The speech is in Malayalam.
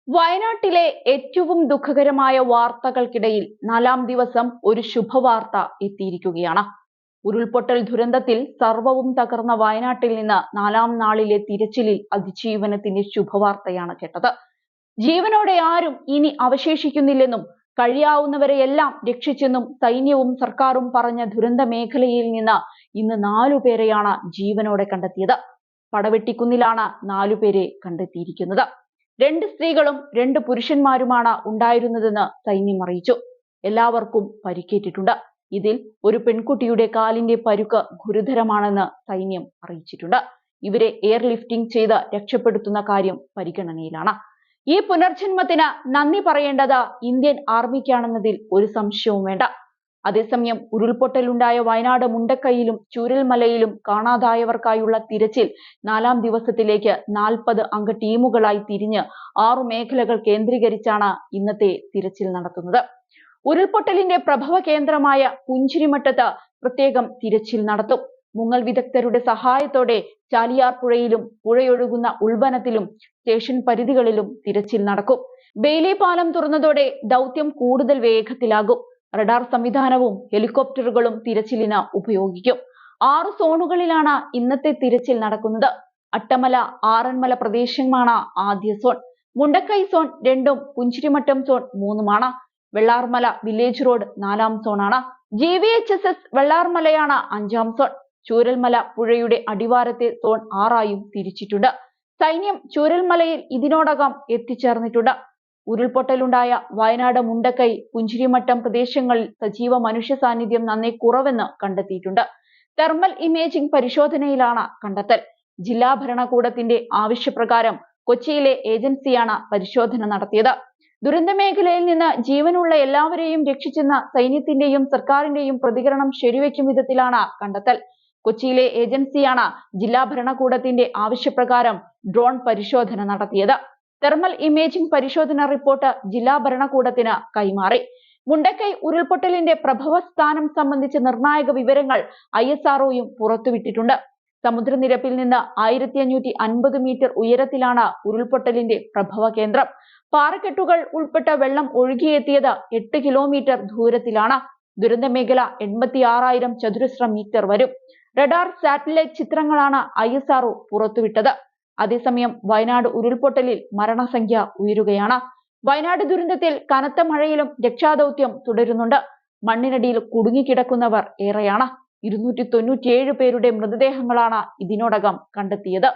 വയനാട്ടിലെ ഏറ്റവും ദുഃഖകരമായ വാർത്തകൾക്കിടയിൽ 4-ാം ദിവസം ഒരു ശുഭവാർത്ത എത്തിയിരിക്കുകയാണ്. ഉരുൾപൊട്ടൽ ദുരന്തത്തിൽ സർവവും തകർന്ന വയനാട്ടിൽ നിന്ന് 4-ാം നാളിലെ തിരച്ചിലിൽ അതിജീവനത്തിന്റെ ശുഭവാർത്തയാണ് കേട്ടത്. ജീവനോടെ ആരും ഇനി അവശേഷിക്കുന്നില്ലെന്നും കഴിയാവുന്നവരെയെല്ലാം രക്ഷിച്ചെന്നും സൈന്യവും സർക്കാരും പറഞ്ഞ ദുരന്ത മേഖലയിൽ നിന്ന് ഇന്ന് 4 പേരെയാണ് ജീവനോടെ കണ്ടെത്തിയത്. പടവെട്ടിക്കുന്നിലാണ് 4 പേരെ കണ്ടെത്തിയിരിക്കുന്നത്. 2 സ്ത്രീകളും 2 പുരുഷന്മാരുമാണ് ഉണ്ടായിരുന്നതെന്ന് സൈന്യം അറിയിച്ചു. എല്ലാവർക്കും പരിക്കേറ്റിട്ടുണ്ട്. ഇതിൽ ഒരു പെൺകുട്ടിയുടെ കാലിന്റെ പരുക്ക് ഗുരുതരമാണെന്ന് സൈന്യം അറിയിച്ചിട്ടുണ്ട്. ഇവരെ എയർലിഫ്റ്റിംഗ് ചെയ്ത് രക്ഷപ്പെടുത്തുന്ന കാര്യം പരിഗണനയിലാണ്. ഈ പുനർജന്മത്തിന് നന്ദി പറയേണ്ടത് ഇന്ത്യൻ ആർമിക്കാണെന്നതിൽ ഒരു സംശയവും വേണ്ട. അതേസമയം ഉരുൾപൊട്ടലുണ്ടായ വയനാട് മുണ്ടക്കൈയിലും ചൂരൽമലയിലും കാണാതായവർക്കായുള്ള തിരച്ചിൽ 4-ാം ദിവസത്തിലേക്ക് 40 അംഗ ടീമുകളായി തിരിഞ്ഞ് 6 മേഖലകൾ കേന്ദ്രീകരിച്ചാണ് ഇന്നത്തെ തിരച്ചിൽ നടത്തുന്നത്. ഉരുൾപൊട്ടലിന്റെ പ്രഭവ കേന്ദ്രമായ പുഞ്ചിരിമട്ടത്ത് പ്രത്യേകം തിരച്ചിൽ നടത്തും. മുങ്ങൽ വിദഗ്ധരുടെ സഹായത്തോടെ ചാലിയാർ പുഴയിലും പുഴയൊഴുകുന്ന ഉൾവനത്തിലും സ്റ്റേഷൻ പരിധികളിലും തിരച്ചിൽ നടക്കും. ബെയിലി പാലം തുറന്നതോടെ ദൗത്യം കൂടുതൽ വേഗത്തിലാകും. റഡാർ സംവിധാനവും ഹെലികോപ്റ്ററുകളും തിരച്ചിലിന് ഉപയോഗിക്കും. 6 സോണുകളിലാണ് ഇന്നത്തെ തിരച്ചിൽ നടക്കുന്നത്. അട്ടമല, ആറന്മല പ്രദേശമാണ് ആദ്യ സോൺ. മുണ്ടക്കൈ സോൺ 2ഉം പുഞ്ചിരിമട്ടം സോൺ 3ഉമാണ്. വെള്ളാർമല വില്ലേജ് റോഡ് 4-ാം സോണാണ്. GVHSS വെള്ളാർമലയാണ് 5-ാം സോൺ. ചൂരൽമല പുഴയുടെ അടിവാരത്തെ സോൺ 6ആയും തിരിച്ചിട്ടുണ്ട്. സൈന്യം ചൂരൽമലയിൽ ഇതിനോടകം എത്തിച്ചേർന്നിട്ടുണ്ട്. ഉരുൾപൊട്ടലുണ്ടായ വയനാട് മുണ്ടക്കൈ പുഞ്ചിരിമട്ടം പ്രദേശങ്ങളിൽ സജീവ മനുഷ്യ സാന്നിധ്യം നന്നേ കുറവെന്ന് കണ്ടെത്തിയിട്ടുണ്ട്. തെർമൽ ഇമേജിംഗ് പരിശോധനയിലാണ് കണ്ടെത്തൽ. ജില്ലാ ഭരണകൂടത്തിന്റെ ആവശ്യപ്രകാരം കൊച്ചിയിലെ ഏജൻസിയാണ് പരിശോധന നടത്തിയത്. ദുരന്തമേഖലയിൽ നിന്ന് ജീവനുള്ള എല്ലാവരെയും രക്ഷിച്ചെന്ന സൈന്യത്തിന്റെയും സർക്കാരിന്റെയും പ്രതികരണം ശരിവെക്കും വിധത്തിലാണ് കണ്ടെത്തൽ. കൊച്ചിയിലെ ഏജൻസിയാണ് ജില്ലാ ഭരണകൂടത്തിന്റെ ആവശ്യപ്രകാരം ഡ്രോൺ പരിശോധന നടത്തിയത്. തെർമൽ ഇമേജിംഗ് പരിശോധന റിപ്പോർട്ട് ജില്ലാ ഭരണകൂടത്തിന് കൈമാറി. മുണ്ടക്കൈ ഉരുൾപൊട്ടലിന്റെ പ്രഭവ സ്ഥാനം സംബന്ധിച്ച നിർണായക വിവരങ്ങൾ ISROയും പുറത്തുവിട്ടിട്ടുണ്ട്. സമുദ്രനിരപ്പിൽ നിന്ന് 1550 മീറ്റർ ഉയരത്തിലാണ് ഉരുൾപൊട്ടലിന്റെ പ്രഭവ കേന്ദ്രം. പാറക്കെട്ടുകൾ ഉൾപ്പെട്ട വെള്ളം ഒഴുകിയെത്തിയത് 8 കിലോമീറ്റർ ദൂരത്തിലാണ്. ദുരന്ത മേഖല 86,000 ചതുരശ്ര മീറ്റർ വരും. റഡാർ സാറ്റലൈറ്റ് ചിത്രങ്ങളാണ് ISRO പുറത്തുവിട്ടത്. അതേസമയം വയനാട് ഉരുൾപൊട്ടലിൽ മരണസംഖ്യ ഉയരുകയാണ്. വയനാട് ദുരന്തത്തിൽ കനത്ത മഴയിലും രക്ഷാദൗത്യം തുടരുന്നുണ്ട്. മണ്ണിനടിയിൽ കുടുങ്ങിക്കിടക്കുന്നവർ ഏറെയാണ്. 297 പേരുടെ മൃതദേഹങ്ങളാണ് ഇതിനോടകം കണ്ടെത്തിയത്.